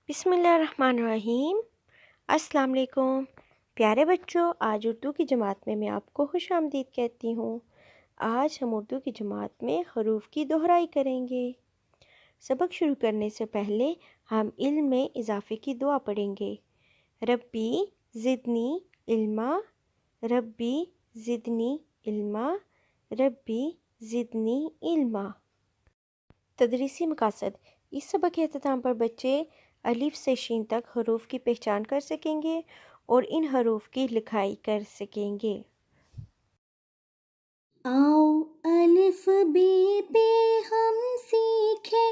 बिस्मिल्लाहिर्रहमानिर्रहीम। अस्सलाम वालेकुम। प्यारे बच्चों, आज उर्दू की जमात में मैं आपको खुश आमदीद कहती हूँ। आज हम उर्दू की जमात में हरूफ की दोहराई करेंगे। सबक शुरू करने से पहले हम इल्म में इजाफ़े की दुआ पढ़ेंगे। रब्बी ज़िदनी इल्मा, रब्बी ज़िदनी इल्मा, रब्बी ज़िदनी इल्मा। तदरीसी मकासद। इस सबक के अख्ताम पर बच्चे अलिफ से शीन तक हरूफ की पहचान कर सकेंगे और इन हरूफ की लिखाई कर सकेंगे। आओ अलिफ बे पे हम सीखे,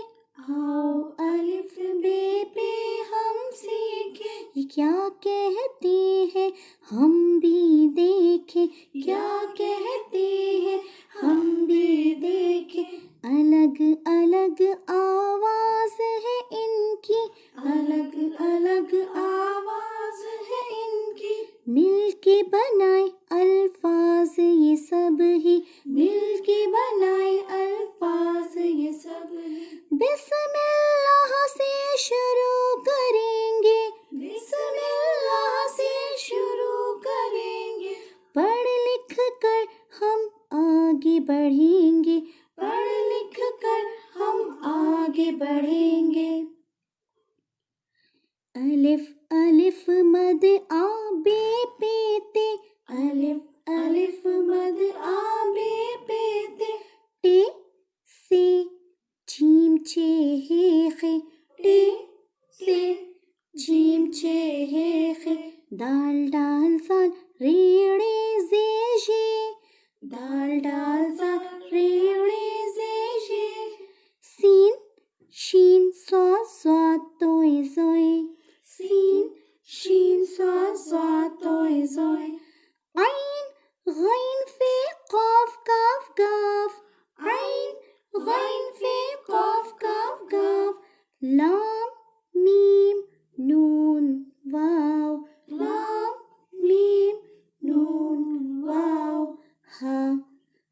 आओ अलिफ बे पे हम सीखे, ये क्या कहते हैं हम भी देखें, क्या कहते हैं हम भी देखें। अलग अलग आवाज़ है इनकी, अलग अलग आवाज़ है इनकी, मिलके बनाए अल्फाज ये सब ही, मिलके बनाए अल्फाज ये सब ही। बिस्मिल्लाह से शुरू करेंगे, बिस्मिल्लाह से शुरू करेंगे, पढ़ लिख कर हम आगे बढ़ेंगे, पढ़ लिख कर हम आगे बढ़ेंगे। अलिफ अलिफ मद आ बे पे ते, अलिफ अलिफ मद आ बे पे ते, टे से जीम चे हे खे, टे से जीम चे हे खे, दाल डाल साल रेड़े जे जे, दाल डाल साल रेड़े जे जे, सीन शीन स्वाद स्वाद तोय जोय, सीन शीन स्वाद स्वाद तोय जोय, आइन गैन फे काफ काफ गाफ, आइन गैन फे काफ काफ गाफ, लाम मीम नून वाव, लाम मीम नून वाव, हा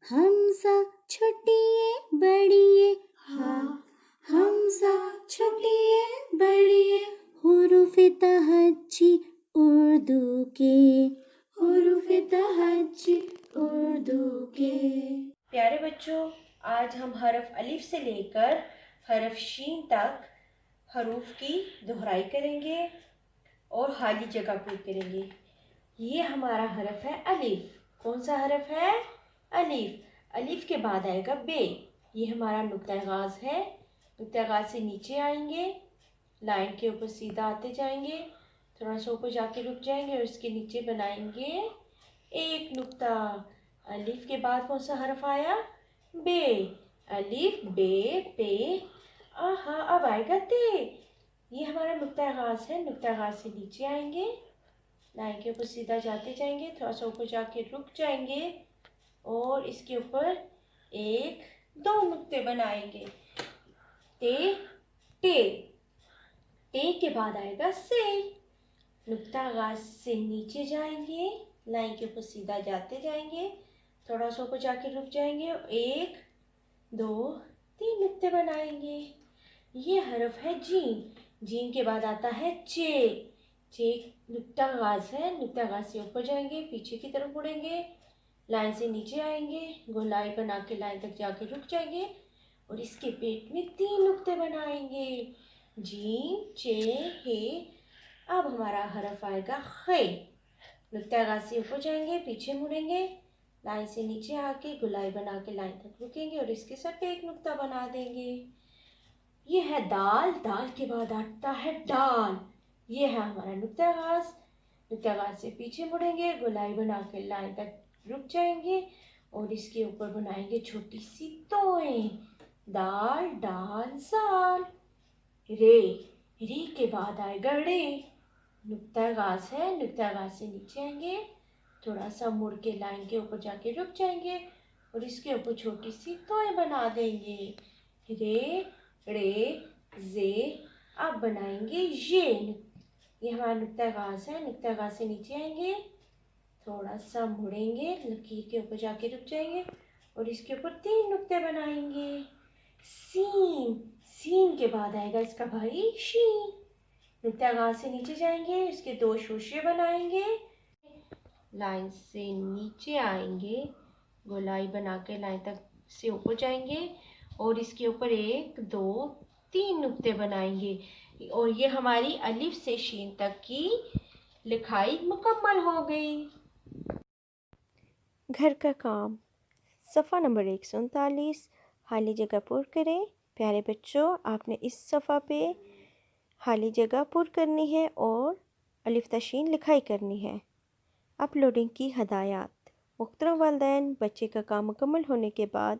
हमजा छुटिए बड़िए, हा हमजा छुटिए बड़िए, हुरूफ तहज्जी उर्दू के, हुरूफ तहज्जी उर्दू के। प्यारे बच्चों, आज हम हरफ अलिफ से लेकर हरफ शीन तक हरूफ की दोहराई करेंगे और खाली जगह पूरी करेंगे। ये हमारा हरफ है अलिफ। कौन सा हरफ है? अलिफ। अलिफ के बाद आएगा बे। ये हमारा नुक्ता गाज है। नुक्ता गाज से नीचे आएंगे, लाइन के ऊपर सीधा आते जाएंगे, थोड़ा सा ऊपर जाके रुक जाएंगे और इसके नीचे बनाएंगे एक नुक्ता। अलिफ के बाद कौन सा हरफ आया? बे। अलिफ बे पे। आहा, अब आएगा ते। ये हमारा नुक्ता गाज है। नुक्ता गाज से नीचे आएंगे, लाइन के ऊपर सीधा जाते जाएंगे, थोड़ा सा ऊपर जाके रुक जाएंगे और इसके ऊपर एक दो नुक्ते बनाएंगे। ते टे। टे के बाद आएगा से। नुक्ता गाज से नीचे जाएंगे, लाइन के ऊपर सीधा जाते जाएंगे, थोड़ा सा ऊपर जाके रुक जाएंगे, एक दो तीन नुक्ते बनाएंगे। ये हरफ है जीम। जीम के बाद आता है चे। चे नुक्ता गाज है। नुक्ता गाज से ऊपर जाएंगे, पीछे की तरफ मुड़ेंगे, लाइन से नीचे आएंगे, गोलाई बना के लाइन तक जाके रुक जाएंगे और इसके पेट में तीन नुक्ते बनाएंगे। जीम चे हे। अब हमारा हरफ आएगा खे। नुक्ता गाज से ऊपर जाएंगे, पीछे मुड़ेंगे, लाइन से नीचे आके गुलाई बना के लाइन तक रुकेंगे और इसके सर पे एक नुक्ता बना देंगे। ये है दाल। दाल के बाद आता है डाल। ये है हमारा नुक्ता गाज। नुक्ता गाज से पीछे मुड़ेंगे, गुलाई बना के लाइन तक रुक जाएंगे और इसके ऊपर बनाएंगे छोटी सी तोएं। दाल डाल जाल। रे। रे के बाद आएगा रे। नुक्ता गाज है। नुक्ता गाज से नीचे आएंगे, थोड़ा सा मुड़ के लाइन के ऊपर जाके रुक जाएंगे और इसके ऊपर छोटी सी तोएं बना देंगे। रे रे जे। अब बनाएंगे ये हमारा नुक्ता गाज है। नुक्ता गाज से नीचे आएंगे, थोड़ा सा मुड़ेंगे, लकीर के ऊपर जाके रुक जाएंगे और इसके ऊपर तीन नुक्ते बनाएंगे। सीन। सीन के बाद आएगा इसका भाई शीन। इंतहा से नीचे जाएंगे, इसके 2 शोशे बनाएंगे, लाइन से नीचे आएंगे, गोलाई बना के लाइन तक से ऊपर जाएंगे और इसके ऊपर 1 2 3 नुक्ते बनाएंगे और ये हमारी अलिफ से शीन तक की लिखाई मुकम्मल हो गई। घर का काम सफ़ा नंबर 139 खाली जगह पुर करें। प्यारे बच्चों, आपने इस सफ़ा पे खाली जगह पुर करनी है और अलिफ तशीन लिखाई करनी है। अपलोडिंग की हदायत। मुहतरम वालिदैन, बच्चे का काम मुकम्मल होने के बाद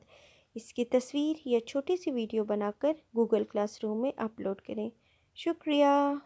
इसकी तस्वीर या छोटी सी वीडियो बनाकर गूगल क्लासरूम में अपलोड करें। शुक्रिया।